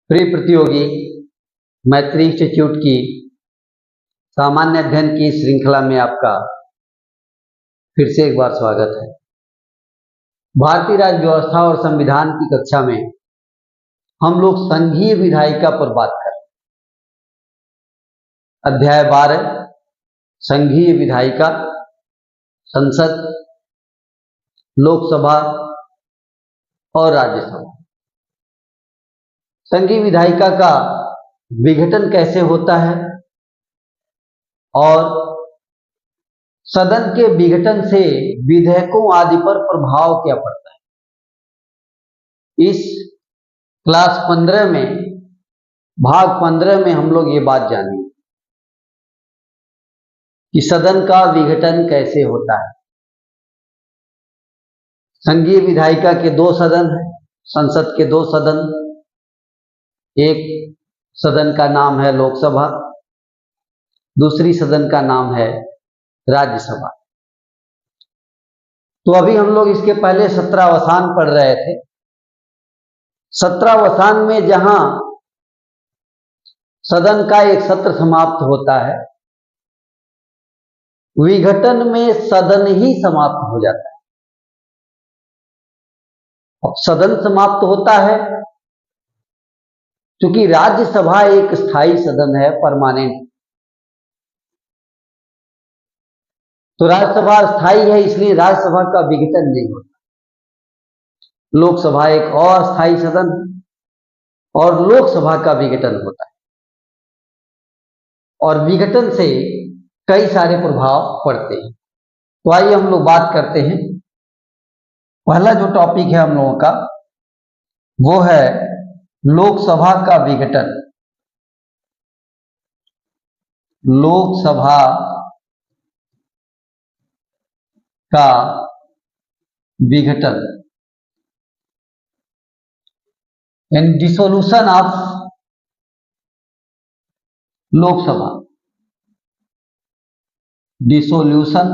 प्रिय प्रतियोगी, मैत्री इंस्टीट्यूट की सामान्य अध्ययन की श्रृंखला में आपका फिर से एक बार स्वागत है। भारतीय राज्य व्यवस्था और संविधान की कक्षा में हम लोग संघीय विधायिका पर बात कर रहे हैं। अध्याय 12 संघीय विधायिका, संसद, लोकसभा और राज्यसभा। संघीय विधायिका का विघटन कैसे होता है और सदन के विघटन से विधेयकों आदि पर प्रभाव क्या पड़ता है, इस क्लास 15 में भाग 15 में हम लोग ये बात जानेंगे कि सदन का विघटन कैसे होता है। संघीय विधायिका के 2 सदन हैं, संसद के 2 सदन। एक सदन का नाम है लोकसभा, दूसरी सदन का नाम है राज्यसभा। तो अभी हम लोग इसके पहले सत्रावसान पढ़ रहे थे। सत्रावसान में जहां सदन का एक सत्र समाप्त होता है, विघटन में सदन ही समाप्त हो जाता है। अब सदन समाप्त होता है क्योंकि राज्यसभा एक स्थायी सदन है, परमानेंट। तो राज्यसभा स्थायी है, इसलिए राज्यसभा का विघटन नहीं होता। लोकसभा एक और स्थायी सदन है और लोकसभा का विघटन होता है और विघटन से कई सारे प्रभाव पड़ते हैं। तो आइए हम लोग बात करते हैं। पहला जो टॉपिक है हम लोगों का वो है लोकसभा का विघटन। लोकसभा का विघटन and dissolution of Lok Sabha. Dissolution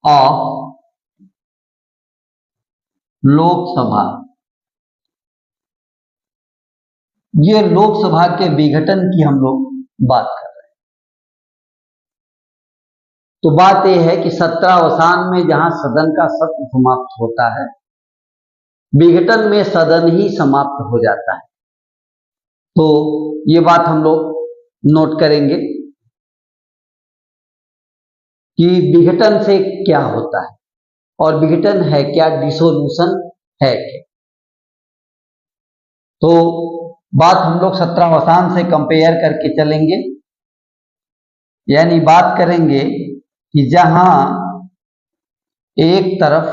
of Lok Sabha. ये लोकसभा के विघटन की हम लोग बात कर रहे हैं। तो बात यह है कि सत्रावसान में जहां सदन का सत्र समाप्त होता है, विघटन में सदन ही समाप्त हो जाता है। तो ये बात हम लोग नोट करेंगे कि विघटन से क्या होता है और विघटन है क्या, डिसोल्यूशन है क्या। तो बात हम लोग सत्रावसान से कंपेयर करके चलेंगे, यानी बात करेंगे कि जहां एक तरफ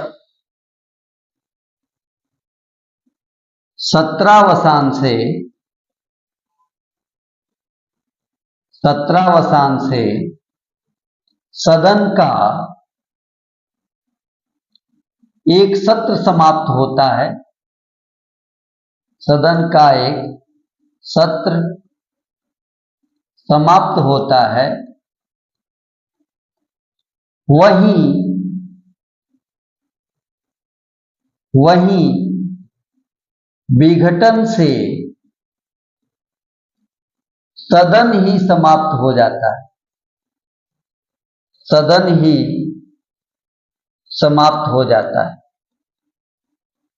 सत्रावसान से सदन का एक सत्र समाप्त होता है, सदन का एक सत्र समाप्त होता है, वहीं विघटन से सदन ही समाप्त हो जाता है। सदन ही समाप्त हो जाता है।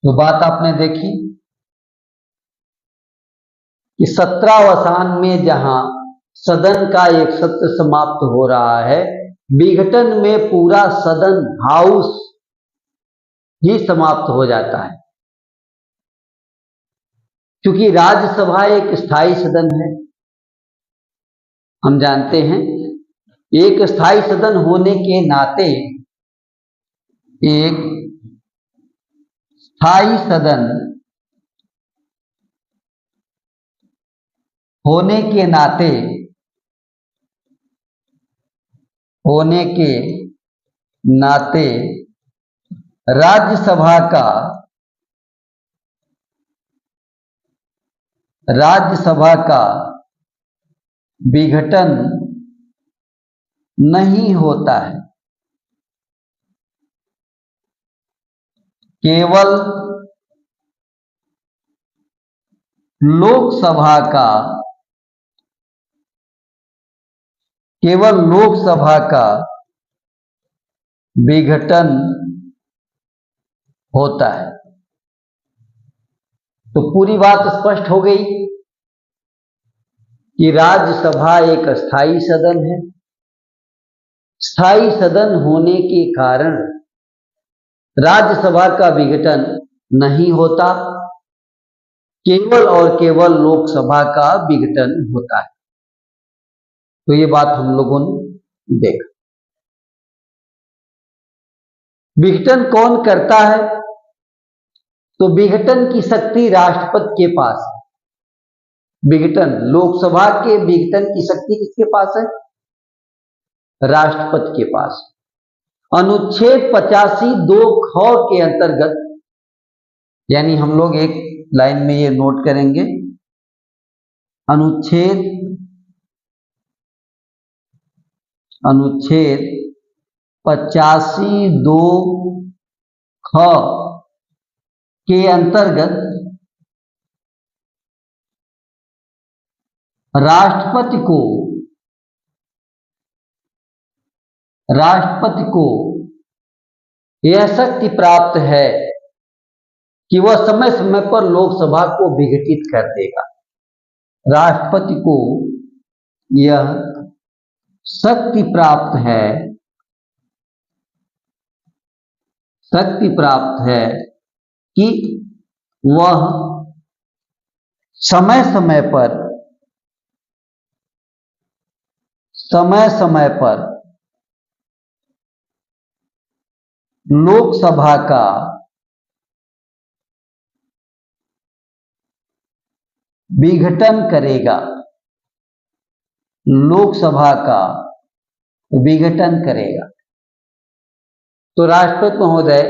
तो बात आपने देखी कि सत्रावसान में जहां सदन का एक सत्र समाप्त हो रहा है, विघटन में पूरा सदन, हाउस ही समाप्त हो जाता है। क्योंकि राज्यसभा एक स्थायी सदन है, हम जानते हैं। एक स्थायी सदन होने के नाते, एक स्थायी सदन होने के नाते राज्यसभा का विघटन नहीं होता है। केवल लोकसभा का केवल लोकसभा का विघटन होता है। तो पूरी बात स्पष्ट हो गई कि राज्यसभा एक स्थायी सदन है। स्थायी सदन होने के कारण राज्यसभा का विघटन नहीं होता, केवल और केवल लोकसभा का विघटन होता है। तो ये बात हम लोगों ने देखा। विघटन कौन करता है? तो विघटन की शक्ति राष्ट्रपति के पास है। विघटन, लोकसभा के विघटन की शक्ति किसके पास है? राष्ट्रपति के पास। अनुच्छेद 85 2 ख के अंतर्गत, यानी हम लोग एक लाइन में ये नोट करेंगे, अनुच्छेद 85 2 ख के अंतर्गत राष्ट्रपति को यह शक्ति प्राप्त है कि वह समय समय पर लोकसभा को विघटित कर देगा। राष्ट्रपति को यह शक्ति प्राप्त है कि वह समय समय पर लोकसभा का विघटन करेगा। लोकसभा का विघटन करेगा। तो राष्ट्रपति महोदय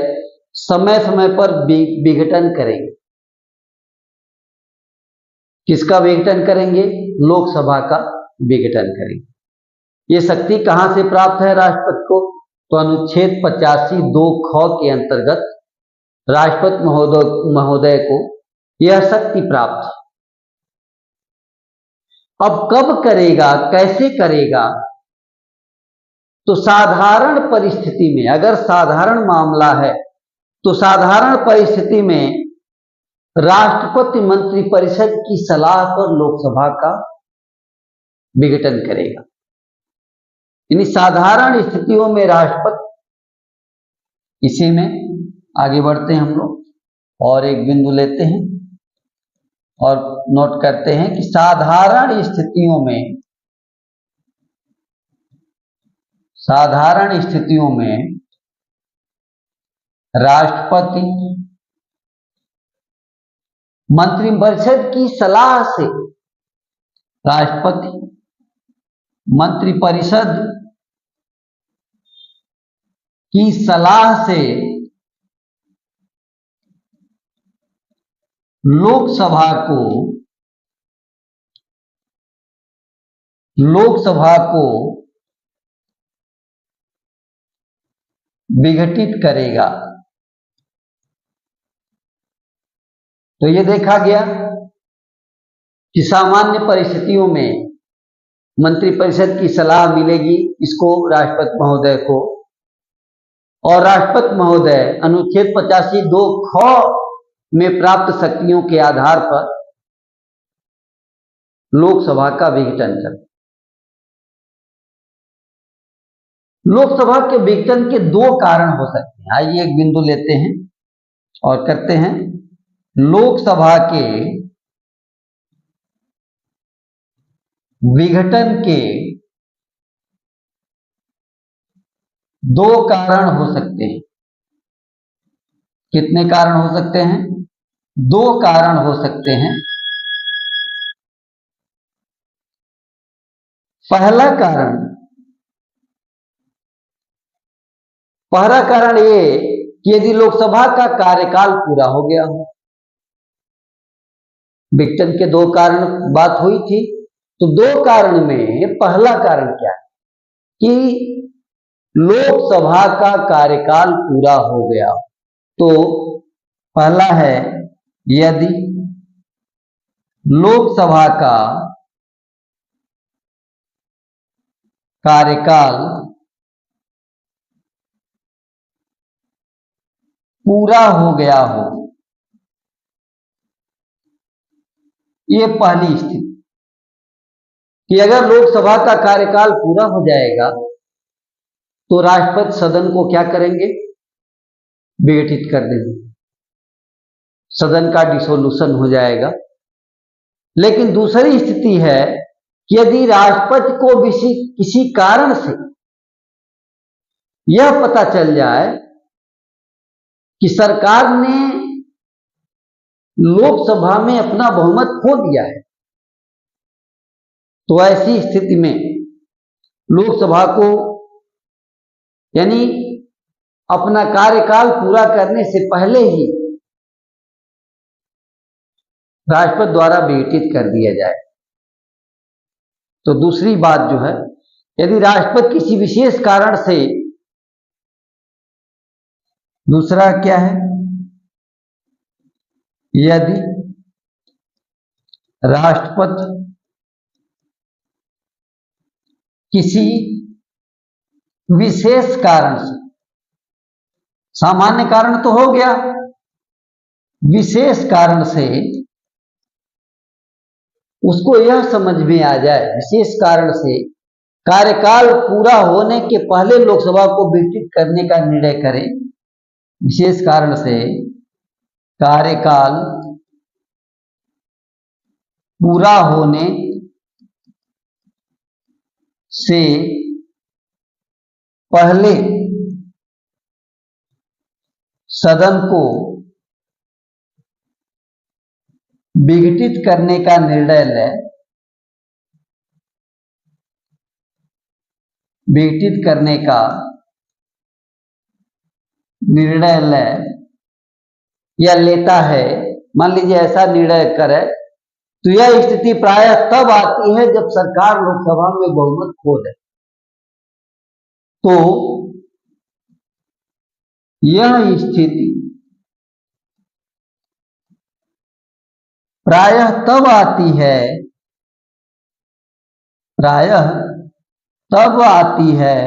समय समय पर विघटन करेंगे। किसका विघटन करेंगे? लोकसभा का विघटन करेंगे। ये शक्ति कहां से प्राप्त है राष्ट्रपति को? तो अनुच्छेद 85 2 ख के अंतर्गत राष्ट्रपति महोदय को यह शक्ति प्राप्त है। अब कब करेगा, कैसे करेगा? तो साधारण परिस्थिति में, अगर साधारण मामला है तो साधारण परिस्थिति में राष्ट्रपति मंत्रिपरिषद की सलाह पर लोकसभा का विघटन करेगा। यानी साधारण स्थितियों में राष्ट्रपति, इसी में आगे बढ़ते हैं हम लोग और एक बिंदु लेते हैं और नोट करते हैं कि साधारण स्थितियों में राष्ट्रपति मंत्रिपरिषद की सलाह से, राष्ट्रपति मंत्रिपरिषद की सलाह से लोकसभा को विघटित करेगा। तो ये देखा गया कि सामान्य परिस्थितियों में मंत्रिपरिषद की सलाह मिलेगी इसको, राष्ट्रपति महोदय को, और राष्ट्रपति महोदय अनुच्छेद 85 2 ख में प्राप्त शक्तियों के आधार पर लोकसभा का विघटन कर। लोकसभा के विघटन के 2 कारण हो सकते हैं। आइए एक बिंदु लेते हैं और करते हैं। लोकसभा के विघटन के 2 कारण हो सकते हैं। कितने कारण हो सकते हैं? 2 कारण हो सकते हैं। पहला कारण ये कि यदि लोकसभा का कार्यकाल पूरा हो गया हो। विघटन के 2 कारण बात हुई थी, तो 2 कारण में पहला कारण क्या है कि लोकसभा का कार्यकाल पूरा हो गया। तो पहला है, यदि लोकसभा का कार्यकाल पूरा हो गया हो। ये पहली स्थिति कि अगर लोकसभा का कार्यकाल पूरा हो जाएगा तो राष्ट्रपति सदन को क्या करेंगे? विघटित कर देंगे, सदन का डिसोल्यूशन हो जाएगा। लेकिन दूसरी स्थिति है कि यदि राष्ट्रपति को किसी कारण से यह पता चल जाए कि सरकार ने लोकसभा में अपना बहुमत खो दिया है, तो ऐसी स्थिति में लोकसभा को यानी अपना कार्यकाल पूरा करने से पहले ही राष्ट्रपति द्वारा विघटित कर दिया जाए। तो दूसरी बात जो है, यदि राष्ट्रपति किसी विशेष कारण से, दूसरा क्या है, यदि राष्ट्रपति किसी विशेष कारण से, सामान्य कारण तो हो गया, विशेष कारण से उसको यह समझ में आ जाए, विशेष कारण से कार्यकाल पूरा होने के पहले लोकसभा को विघटित करने का निर्णय करें, विशेष कारण से कार्यकाल पूरा होने से पहले सदन को विघटित करने का निर्णय ले, विघटित करने का निर्णय ले या लेता है, मान लीजिए ऐसा निर्णय करे, तो यह स्थिति प्रायः तब आती है जब सरकार लोकसभा में बहुमत खो दे। तो यह स्थिति प्रायः तब आती है, प्रायः तब आती है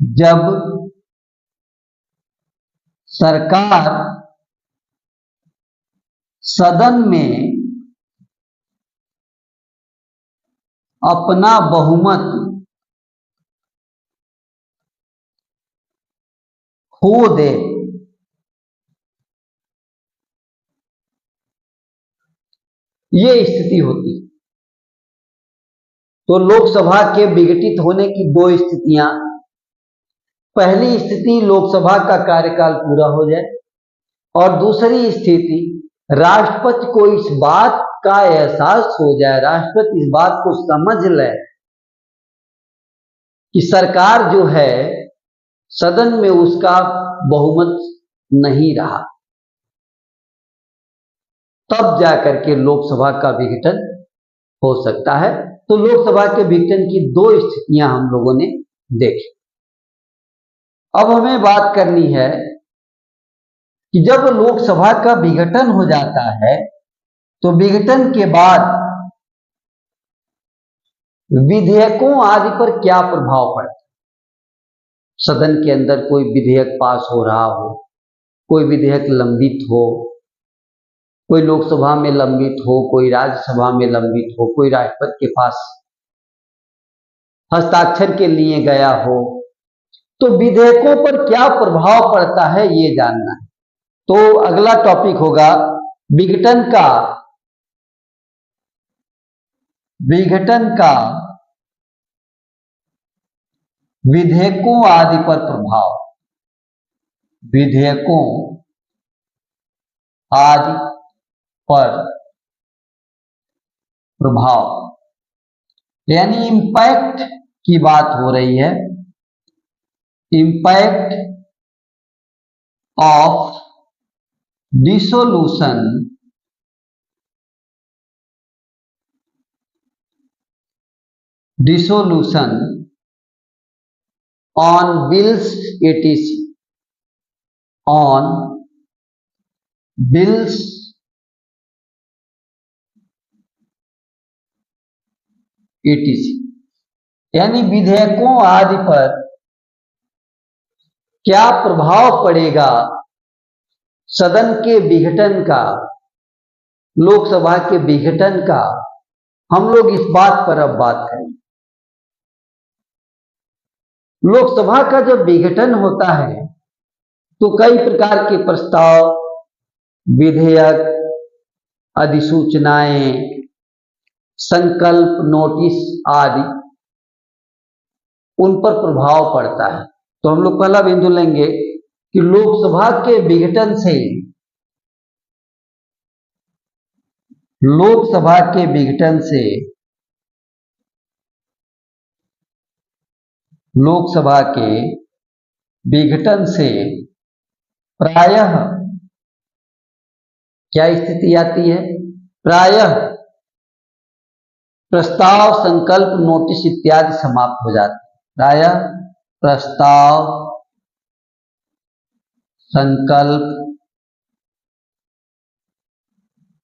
जब सरकार सदन में अपना बहुमत खो दे। ये स्थिति होती है। तो लोकसभा के विघटित होने की दो स्थितियां, पहली स्थिति लोकसभा का कार्यकाल पूरा हो जाए, और दूसरी स्थिति राष्ट्रपति को इस बात का एहसास हो जाए, राष्ट्रपति इस बात को समझ ले कि सरकार जो है सदन में उसका बहुमत नहीं रहा, तब जाकर के लोकसभा का विघटन हो सकता है। तो लोकसभा के विघटन की दो स्थितियां हम लोगों ने देखी। अब हमें बात करनी है कि जब लोकसभा का विघटन हो जाता है तो विघटन के बाद विधेयकों आदि पर क्या प्रभाव पड़ता है। सदन के अंदर कोई विधेयक पास हो रहा हो, कोई विधेयक लंबित हो, कोई लोकसभा में लंबित हो, कोई राज्यसभा में लंबित हो, कोई राष्ट्रपति के पास हस्ताक्षर के लिए गया हो, तो विधेयकों पर क्या प्रभाव पड़ता है ये जानना है। तो अगला टॉपिक होगा विघटन का विधेयकों आदि पर प्रभाव, विधेयकों आदि पर प्रभाव, यानी इंपैक्ट की बात हो रही है, impact of dissolution on bills etc, on bills etc. यानी विधेयकों आदि पर क्या प्रभाव पड़ेगा सदन के विघटन का, लोकसभा के विघटन का, हम लोग इस बात पर अब बात करेंगे। लोकसभा का जब विघटन होता है तो कई प्रकार के प्रस्ताव, विधेयक, अधिसूचनाएं, संकल्प, नोटिस आदि उन पर प्रभाव पड़ता है। तो हम लोग पहला बिंदु लेंगे कि लोकसभा के विघटन से, लोकसभा के विघटन से, लोकसभा के विघटन से प्रायः क्या स्थिति आती है? प्रायः प्रस्ताव, संकल्प, नोटिस इत्यादि समाप्त हो जाते हैं। प्रायः प्रस्ताव, संकल्प,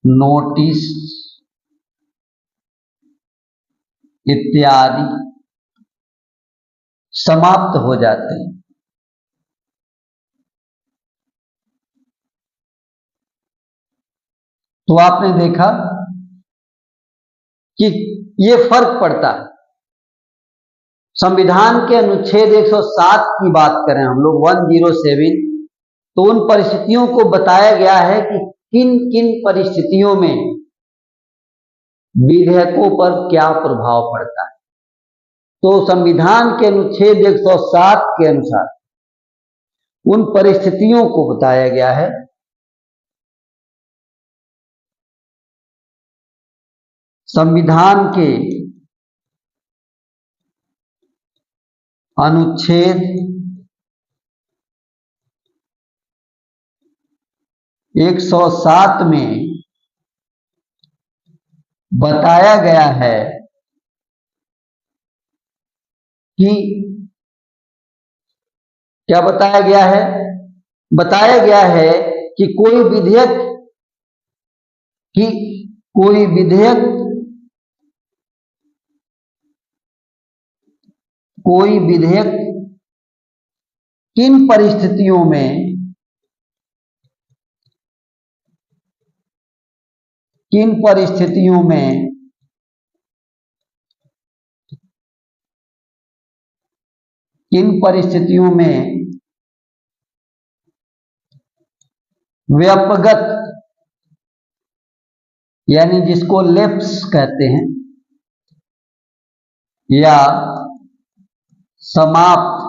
नोटिस इत्यादि समाप्त हो जाते हैं। तो आपने देखा कि ये फर्क पड़ता है। संविधान के अनुच्छेद 107 की बात करें हम लोग, 107, तो उन परिस्थितियों को बताया गया है कि किन किन परिस्थितियों में विधेयकों पर क्या प्रभाव पड़ता है। तो संविधान के अनुच्छेद 107 के अनुसार उन परिस्थितियों को बताया गया है संविधान के अनुच्छेद 107 में बताया गया है कि क्या बताया गया है? बताया गया है कि कोई विधेयक किन परिस्थितियों में, किन परिस्थितियों में व्यापगत, यानी जिसको लैप्स कहते हैं, या समाप्त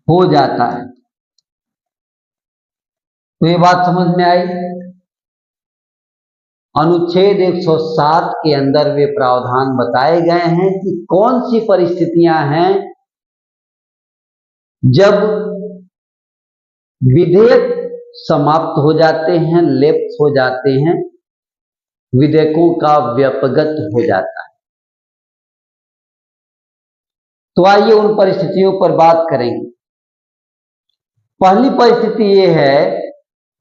हो जाता है। तो ये बात समझ में आई। अनुच्छेद 107 के अंदर वे प्रावधान बताए गए हैं कि कौन सी परिस्थितियां हैं जब विधेयक समाप्त हो जाते हैं, लैप्स हो जाते हैं, विधेयकों का व्यापगत हो जाता है। तो आइए उन परिस्थितियों पर बात करेंगे। पहली परिस्थिति ये है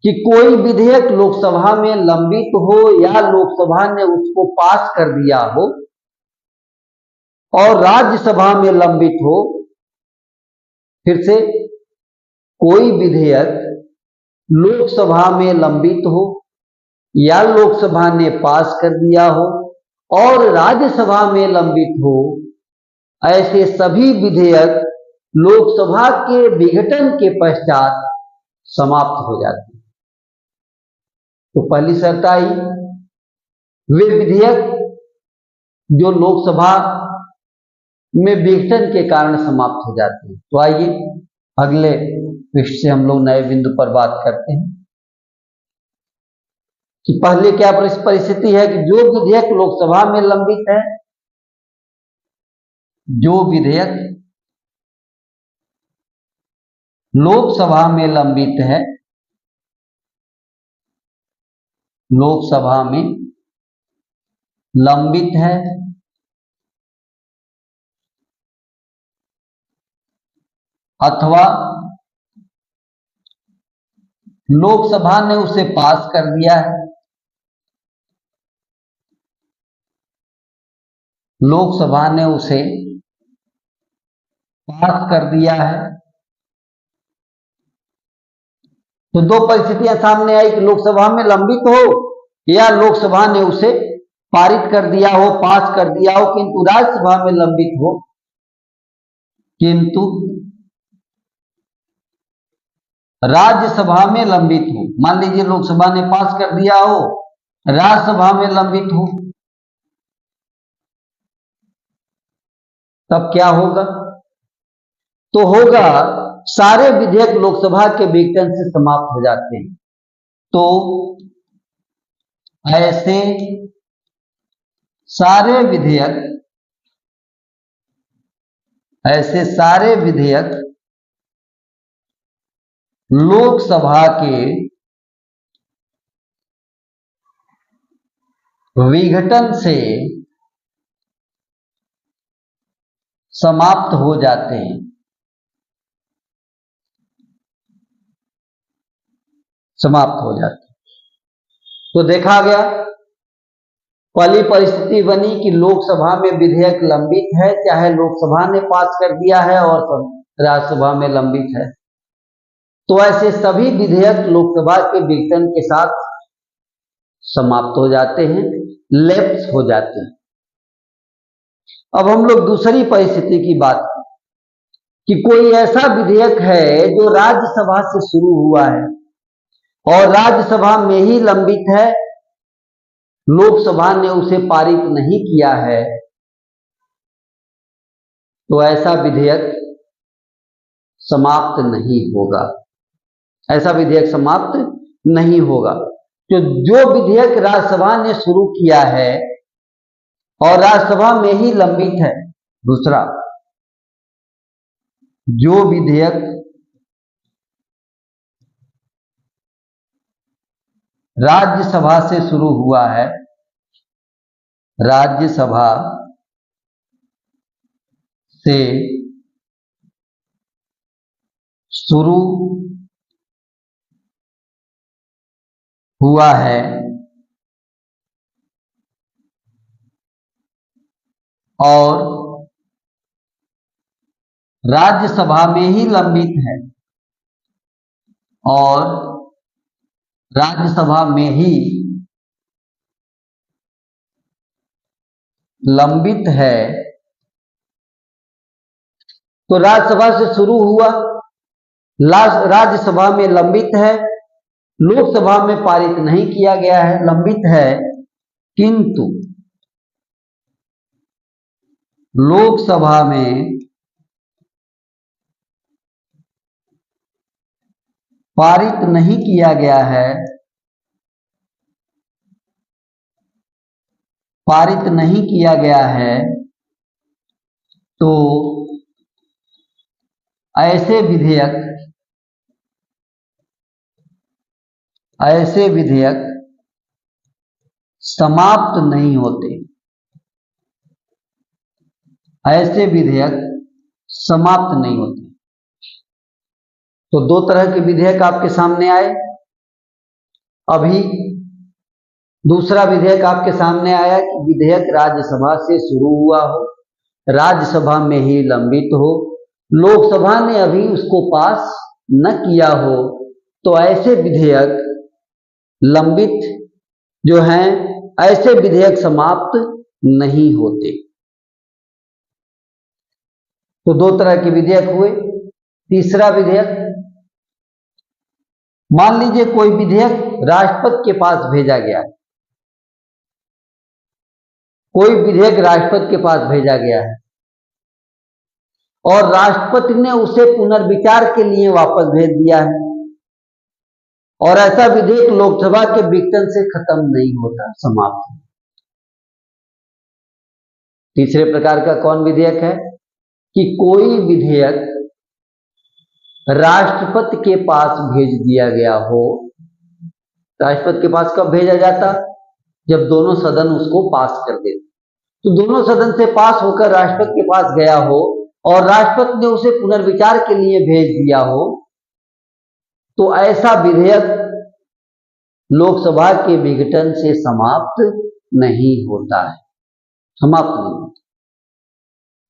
कि कोई विधेयक लोकसभा में लंबित हो या लोकसभा ने उसको पास कर दिया हो और राज्यसभा में लंबित हो। फिर से, कोई विधेयक लोकसभा में लंबित हो या लोकसभा ने पास कर दिया हो और राज्यसभा में लंबित हो, ऐसे सभी विधेयक लोकसभा के विघटन के पश्चात समाप्त हो जाते हैं। तो पहली शर्त आई, वे विधेयक जो लोकसभा में विघटन के कारण समाप्त हो जाते हैं। तो आइए अगले पृष्ठ से हम लोग नए बिंदु पर बात करते हैं कि पहले क्या परिस्थिति है कि जो विधेयक लोकसभा में लंबित है, जो विधेयक लोकसभा में लंबित है, लोकसभा में लंबित है अथवा लोकसभा ने उसे पास कर दिया है, लोकसभा ने उसे पास कर दिया है। तो दो परिस्थितियां सामने आई कि लोकसभा में लंबित हो या लोकसभा ने उसे पारित कर दिया हो, पास कर दिया हो, किंतु राज्यसभा में लंबित हो, किंतु राज्यसभा में लंबित हो। मान लीजिए लोकसभा ने पास कर दिया हो, राज्यसभा में लंबित हो, तब क्या होगा? तो होगा सारे विधेयक लोकसभा के विघटन से समाप्त हो जाते हैं। तो ऐसे सारे विधेयक लोकसभा के विघटन से समाप्त हो जाते हैं। तो देखा गया, पहली परिस्थिति बनी कि लोकसभा में विधेयक लंबित है, चाहे लोकसभा ने पास कर दिया है और राज्यसभा में लंबित है, तो ऐसे सभी विधेयक लोकसभा के विघटन के साथ समाप्त हो जाते हैं, लैप्स हो जाते हैं। अब हम लोग दूसरी परिस्थिति की बात करें कि कोई ऐसा विधेयक है जो राज्यसभा से शुरू हुआ है और राज्यसभा में ही लंबित है, लोकसभा ने उसे पारित नहीं किया है, तो ऐसा विधेयक समाप्त नहीं होगा। ऐसा विधेयक समाप्त नहीं होगा। तो जो विधेयक राज्यसभा ने शुरू किया है और राज्यसभा में ही लंबित है, दूसरा जो विधेयक राज्यसभा से शुरू हुआ है, राज्यसभा से शुरू हुआ है और राज्यसभा में ही लंबित है और राज्यसभा में ही लंबित है, तो राज्यसभा से शुरू हुआ, राज्यसभा में लंबित है, लोकसभा में पारित नहीं किया गया है, लंबित है, किंतु लोकसभा में पारित नहीं किया गया है, तो ऐसे विधेयक समाप्त नहीं होते। ऐसे विधेयक समाप्त नहीं होते। तो दो तरह के विधेयक आपके सामने आए। अभी दूसरा विधेयक आपके सामने आया कि विधेयक राज्यसभा से शुरू हुआ हो, राज्यसभा में ही लंबित हो, लोकसभा ने अभी उसको पास न किया हो, तो ऐसे विधेयक लंबित जो हैं, ऐसे विधेयक समाप्त नहीं होते। तो दो तरह के विधेयक हुए। तीसरा विधेयक, मान लीजिए कोई विधेयक राष्ट्रपति के पास भेजा गया है, कोई विधेयक राष्ट्रपति के पास भेजा गया है और राष्ट्रपति ने उसे पुनर्विचार के लिए वापस भेज दिया है, और ऐसा विधेयक लोकसभा के विघटन से खत्म नहीं होता, समाप्त। तीसरे प्रकार का कौन विधेयक है कि कोई विधेयक राष्ट्रपति के पास भेज दिया गया हो। राष्ट्रपति के पास कब भेजा जाता? जब दोनों सदन उसको पास कर देते। तो दोनों सदन से पास होकर राष्ट्रपति के पास गया हो और राष्ट्रपति ने उसे पुनर्विचार के लिए भेज दिया हो, तो ऐसा विधेयक लोकसभा के विघटन से समाप्त नहीं होता है, समाप्त नहीं होता।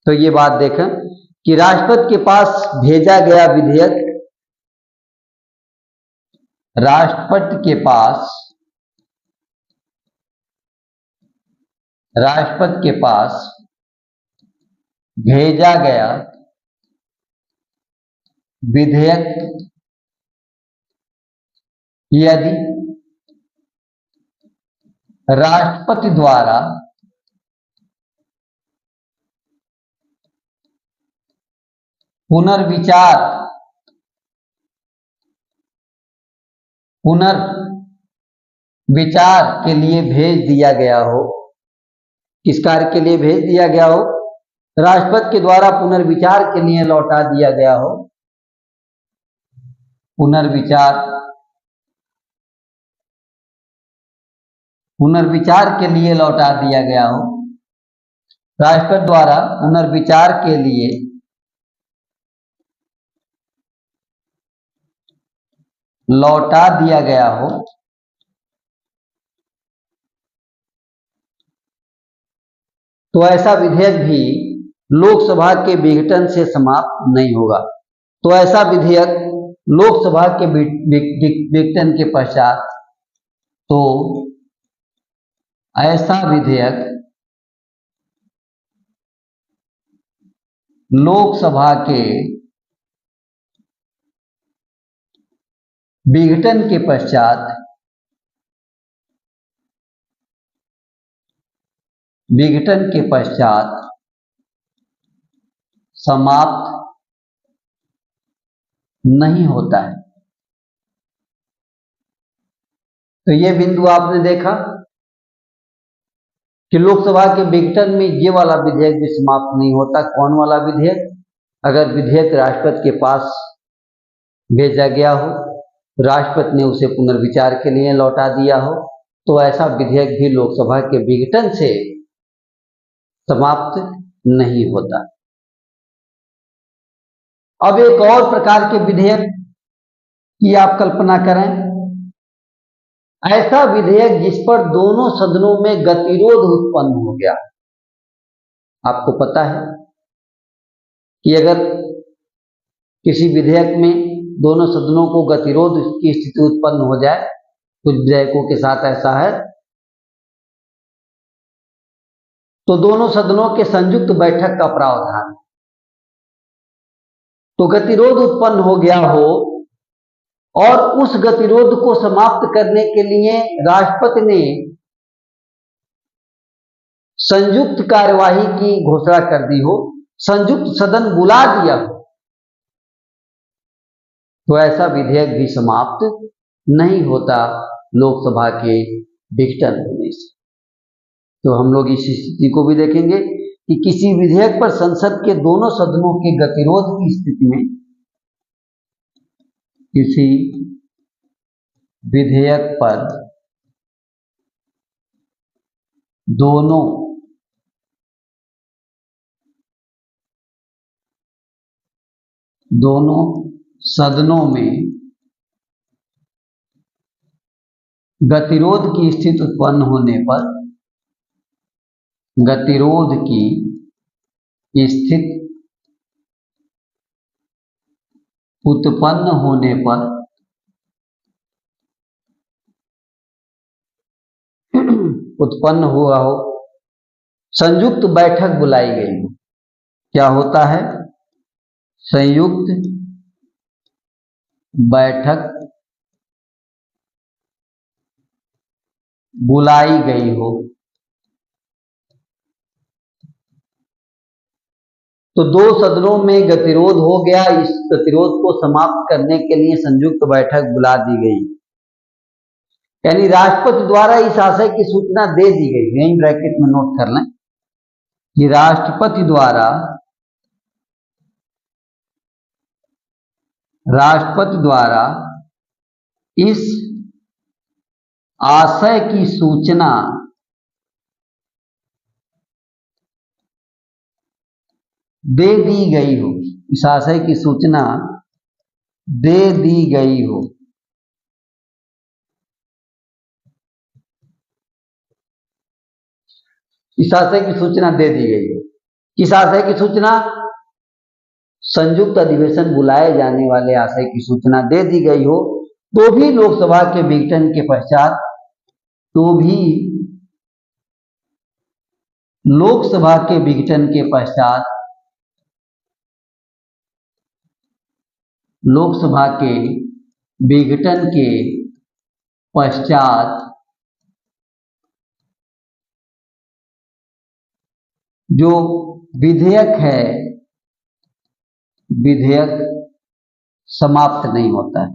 तो ये बात देखें कि राष्ट्रपति के पास भेजा गया विधेयक, राष्ट्रपति के पास भेजा गया विधेयक यदि राष्ट्रपति द्वारा पुनर्विचार के लिए भेज दिया गया हो। किस कार्य के लिए भेज दिया गया हो? राष्ट्रपति के द्वारा पुनर्विचार के लिए लौटा दिया गया हो। पुनर्विचार के लिए लौटा दिया गया हो। राष्ट्रपति द्वारा पुनर्विचार के लिए लौटा दिया गया हो, तो ऐसा विधेयक भी लोकसभा के विघटन से समाप्त नहीं होगा। तो ऐसा विधेयक लोकसभा के विघटन के पश्चात ऐसा विधेयक लोकसभा के विघटन के पश्चात समाप्त नहीं होता है। तो ये बिंदु आपने देखा कि लोकसभा के विघटन में ये वाला विधेयक भी समाप्त नहीं होता। कौन वाला विधेयक? अगर विधेयक राष्ट्रपति के पास भेजा गया हो, राष्ट्रपति ने उसे पुनर्विचार के लिए लौटा दिया हो, तो ऐसा विधेयक भी लोकसभा के विघटन से समाप्त नहीं होता। अब एक और प्रकार के विधेयक की आप कल्पना करें, ऐसा विधेयक जिस पर दोनों सदनों में गतिरोध उत्पन्न हो गया। आपको पता है कि अगर किसी विधेयक में दोनों सदनों को गतिरोध की स्थिति उत्पन्न हो जाए, कुछ विधेयकों के साथ ऐसा है, तो दोनों सदनों के संयुक्त बैठक का प्रावधान। तो गतिरोध उत्पन्न हो गया हो और उस गतिरोध को समाप्त करने के लिए राष्ट्रपति ने संयुक्त कार्यवाही की घोषणा कर दी हो, संयुक्त सदन बुला दिया हो, तो ऐसा विधेयक भी समाप्त नहीं होता लोकसभा के विघटन होने से। तो हम लोग इस स्थिति को भी देखेंगे कि किसी विधेयक पर संसद के दोनों सदनों के गतिरोध की स्थिति में, किसी विधेयक पर दोनों सदनों में गतिरोध की स्थिति उत्पन्न होने पर, गतिरोध की स्थिति उत्पन्न होने पर उत्पन्न हुआ हो, संयुक्त बैठक बुलाई गई हो। क्या होता है? संयुक्त बैठक बुलाई गई हो, तो दो सदनों में गतिरोध हो गया। इस गतिरोध को समाप्त करने के लिए संयुक्त बैठक बुला दी गई, यानी राष्ट्रपति द्वारा इस आशय की सूचना दे दी गई। यहीं ब्रैकेट में नोट कर लें कि राष्ट्रपति द्वारा इस आशय की सूचना दे दी गई हो, इस आशय की सूचना दे दी गई हो। इस आशय की सूचना दे दी गई हो किस आशय की सूचना? संयुक्त अधिवेशन बुलाए जाने वाले आशय की सूचना दे दी गई हो तो भी लोकसभा के विघटन के पश्चात लोकसभा के विघटन के पश्चात लोकसभा के विघटन के पश्चात जो विधेयक है, विधेयक समाप्त नहीं होता है,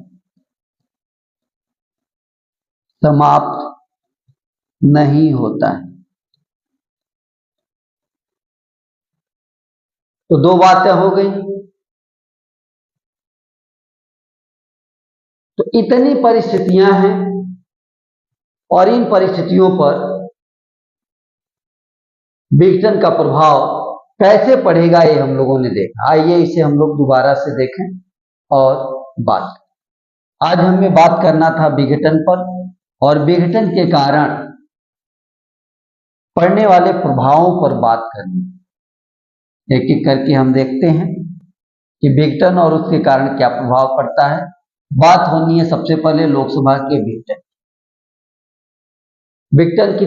समाप्त नहीं होता है। तो दो बातें हो गई। तो इतनी परिस्थितियां हैं और इन परिस्थितियों पर विघटन का प्रभाव कैसे पड़ेगा ये हम लोगों ने देखा। आइए इसे हम लोग दोबारा से देखें और बात करें। आज हमें बात करना था विघटन पर और विघटन के कारण पड़ने वाले प्रभावों पर बात करनी। एक एक करके हम देखते हैं कि विघटन और उसके कारण क्या प्रभाव पड़ता है। बात होनी है सबसे पहले लोकसभा के विघटन। विघटन की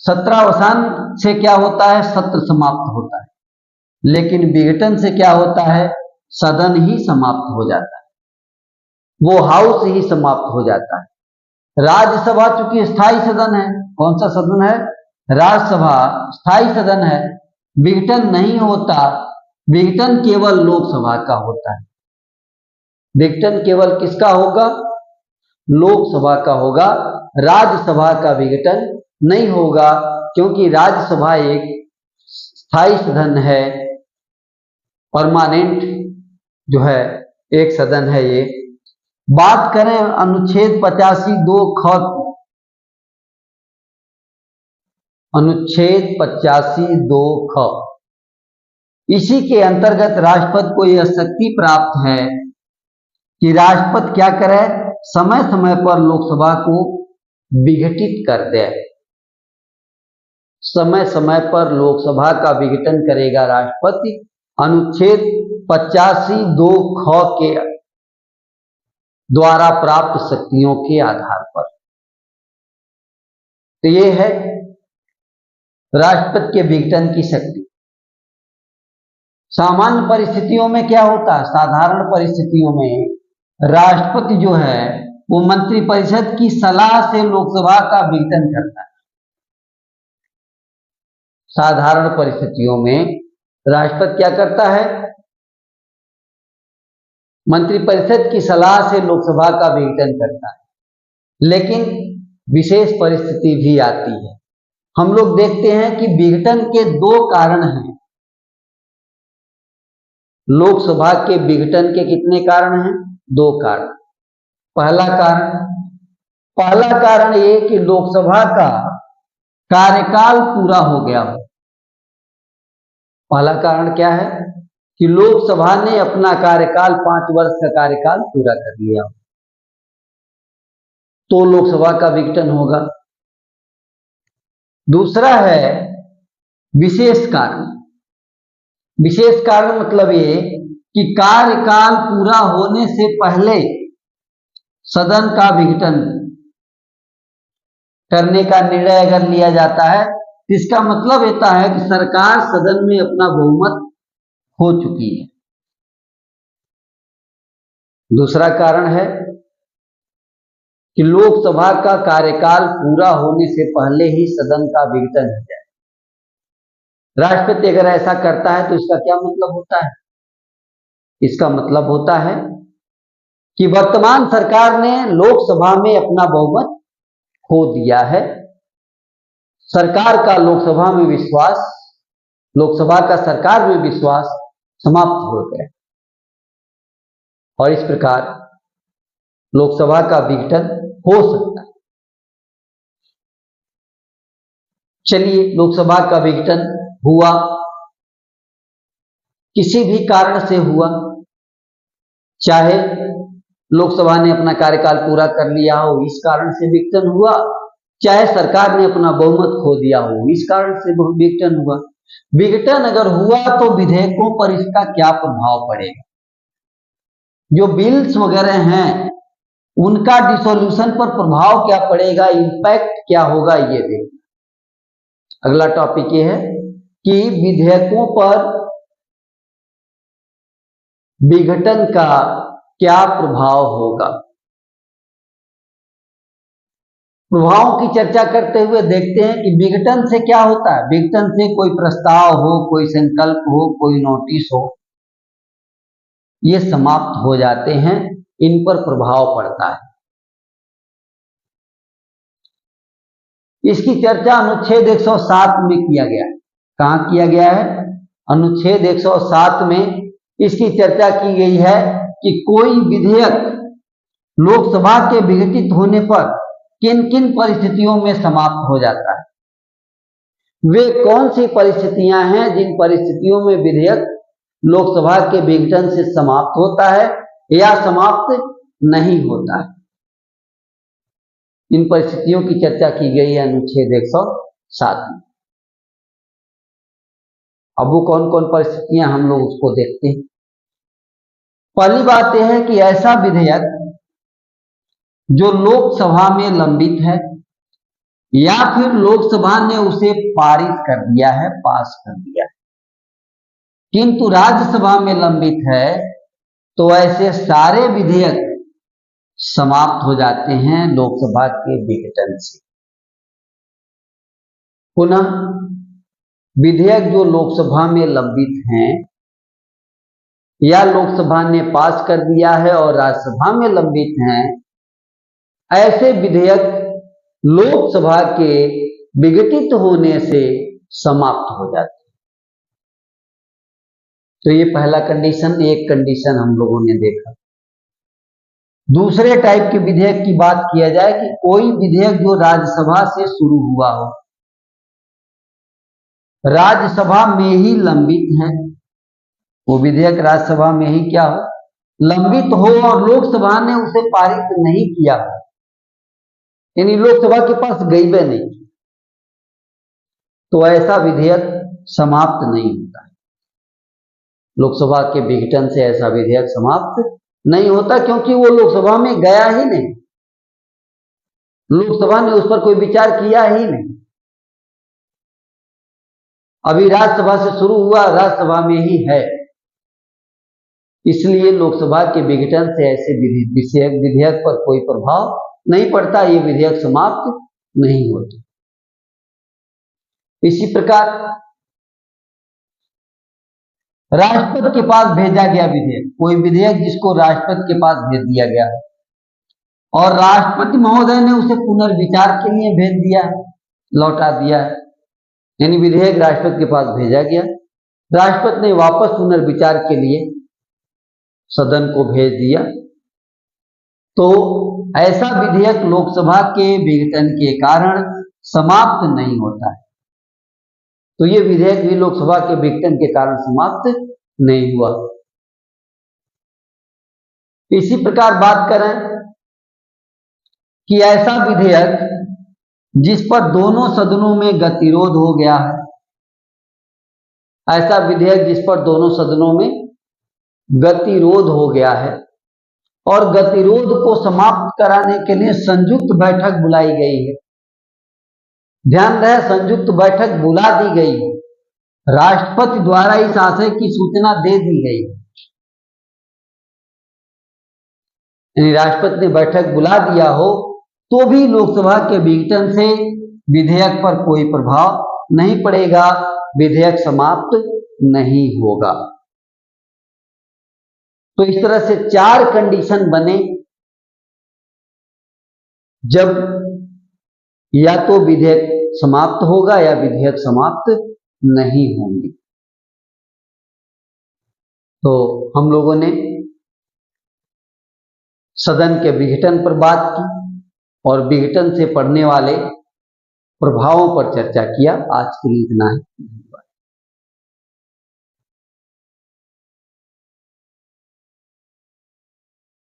सत्रावसान से क्या होता है? सत्र समाप्त होता है। लेकिन विघटन से क्या होता है? सदन ही समाप्त हो जाता है, वो हाउस ही समाप्त हो जाता है। राज्यसभा चूंकि स्थायी सदन है, कौन सा सदन है? राज्यसभा स्थायी सदन है। विघटन नहीं होता, विघटन केवल लोकसभा का होता है। विघटन केवल किसका होगा? लोकसभा का होगा। राज्यसभा का विघटन नहीं होगा क्योंकि राज्यसभा एक स्थायी सदन है, परमानेंट जो है एक सदन है ये। बात करें अनुच्छेद 85(2) ख, अनुच्छेद 85(2) ख, इसी के अंतर्गत राष्ट्रपति को यह शक्ति प्राप्त है कि राष्ट्रपति क्या करे? समय समय पर लोकसभा को विघटित कर दे। समय समय पर लोकसभा का विघटन करेगा राष्ट्रपति अनुच्छेद 85(2) ख के द्वारा प्राप्त शक्तियों के आधार पर। तो ये है राष्ट्रपति के विघटन की शक्ति। सामान्य परिस्थितियों में क्या होता है? साधारण परिस्थितियों में राष्ट्रपति जो है वो मंत्रिपरिषद की सलाह से लोकसभा का विघटन करता है। साधारण परिस्थितियों में राष्ट्रपति क्या करता है? मंत्रिपरिषद की सलाह से लोकसभा का विघटन करता है। लेकिन विशेष परिस्थिति भी आती है। हम लोग देखते हैं कि विघटन के दो कारण हैं। लोकसभा के विघटन के कितने कारण हैं? दो कारण। पहला कारण ये कि लोकसभा का कार्यकाल पूरा हो गया हो। पहला कारण क्या है? कि लोकसभा ने अपना कार्यकाल 5 वर्ष का कार्यकाल पूरा कर लिया हो, तो लोकसभा का विघटन होगा। दूसरा है विशेष कारण। विशेष कारण मतलब ये कि कार्यकाल पूरा होने से पहले सदन का विघटन करने का निर्णय अगर लिया जाता है, इसका मतलब होता है कि सरकार सदन में अपना बहुमत हो चुकी है। दूसरा कारण है कि लोकसभा का कार्यकाल पूरा होने से पहले ही सदन का विघटन हो जाए। राष्ट्रपति अगर ऐसा करता है तो इसका क्या मतलब होता है? इसका मतलब होता है कि वर्तमान सरकार ने लोकसभा में अपना बहुमत खो दिया है। सरकार का लोकसभा में विश्वास, लोकसभा का सरकार में विश्वास समाप्त हो गया और इस प्रकार लोकसभा का विघटन हो सकता है। चलिए, लोकसभा का विघटन हुआ, किसी भी कारण से हुआ, चाहे लोकसभा ने अपना कार्यकाल पूरा कर लिया हो इस कारण से विघटन हुआ, चाहे सरकार ने अपना बहुमत खो दिया हो इस कारण से विघटन हुआ। विघटन अगर हुआ तो विधेयकों पर इसका क्या प्रभाव पड़ेगा, जो बिल्स वगैरह हैं उनका डिसोल्यूशन पर प्रभाव क्या पड़ेगा, इंपैक्ट क्या होगा, ये देखना। अगला टॉपिक ये है कि विधेयकों पर विघटन का क्या प्रभाव होगा। प्रभावों की चर्चा करते हुए देखते हैं कि विघटन से क्या होता है। विघटन से कोई प्रस्ताव हो, कोई संकल्प हो, कोई नोटिस हो, ये समाप्त हो जाते हैं, इन पर प्रभाव पड़ता है। इसकी चर्चा अनुच्छेद 107 में किया गया है। कहां किया गया है? अनुच्छेद 107 में इसकी चर्चा की गई है कि कोई विधेयक लोकसभा के विघटित होने पर किन किन परिस्थितियों में समाप्त हो जाता है। वे कौन सी परिस्थितियां हैं जिन परिस्थितियों में विधेयक लोकसभा के विघटन से समाप्त होता है या समाप्त नहीं होता है। इन परिस्थितियों की चर्चा की गई है अनुच्छेद 107 में। अब वो कौन कौन परिस्थितियां, हम लोग उसको देखते हैं। पहली बात यह है कि ऐसा विधेयक जो लोकसभा में लंबित है या फिर लोकसभा ने उसे पारित कर दिया है, पास कर दिया है, किंतु राज्यसभा में लंबित है, तो ऐसे सारे विधेयक समाप्त हो जाते हैं लोकसभा के विघटन से। पुनः विधेयक जो लोकसभा में लंबित हैं या लोकसभा ने पास कर दिया है और राज्यसभा में लंबित हैं, ऐसे विधेयक लोकसभा के विघटित होने से समाप्त हो जाते हैं। तो ये पहला कंडीशन, एक कंडीशन हम लोगों ने देखा। दूसरे टाइप के विधेयक की बात किया जाए कि कोई विधेयक जो राज्यसभा से शुरू हुआ हो, राज्यसभा में ही लंबित है, वो विधेयक राज्यसभा में ही क्या हो, लंबित हो, और लोकसभा ने उसे पारित नहीं किया हो, यानी लोकसभा के पास गई भी नहीं, तो ऐसा विधेयक समाप्त नहीं होता है। लोकसभा के विघटन से ऐसा विधेयक समाप्त नहीं होता, क्योंकि वो लोकसभा में गया ही नहीं, लोकसभा ने उस पर कोई विचार किया ही नहीं। अभी राज्यसभा से शुरू हुआ, राज्यसभा में ही है, इसलिए लोकसभा के विघटन से ऐसे विधेयक पर कोई प्रभाव नहीं पड़ता, ये विधेयक समाप्त नहीं होते। इसी प्रकार राष्ट्रपति के पास भेजा गया विधेयक, कोई विधेयक जिसको राष्ट्रपति के पास भेज दिया गया है और राष्ट्रपति महोदय ने उसे पुनर्विचार के लिए भेज दिया है, लौटा दिया है, यानी विधेयक राष्ट्रपति के पास भेजा गया, राष्ट्रपति ने वापस पुनर्विचार के लिए सदन को भेज दिया, तो ऐसा विधेयक लोकसभा के विघटन के कारण समाप्त नहीं होता है। तो ये विधेयक भी लोकसभा के विघटन के कारण समाप्त नहीं हुआ। इसी प्रकार बात करें कि ऐसा विधेयक जिस पर दोनों सदनों में गतिरोध हो गया है, ऐसा विधेयक जिस पर दोनों सदनों में गतिरोध हो गया है और गतिरोध को समाप्त कराने के लिए संयुक्त बैठक बुलाई गई है। ध्यान रहे, संयुक्त बैठक बुला दी गई है, राष्ट्रपति द्वारा इस आशय की सूचना दे दी गई है, यानी राष्ट्रपति ने बैठक बुला दिया हो तो भी लोकसभा के विघटन से विधेयक पर कोई प्रभाव नहीं पड़ेगा, विधेयक समाप्त नहीं होगा। तो इस तरह से 4 कंडीशन बने जब या तो विधेयक समाप्त होगा या विधेयक समाप्त नहीं होंगे। तो हम लोगों ने सदन के विघटन पर बात की और विघटन से पड़ने वाले प्रभावों पर चर्चा किया। आज के लिए इतना है।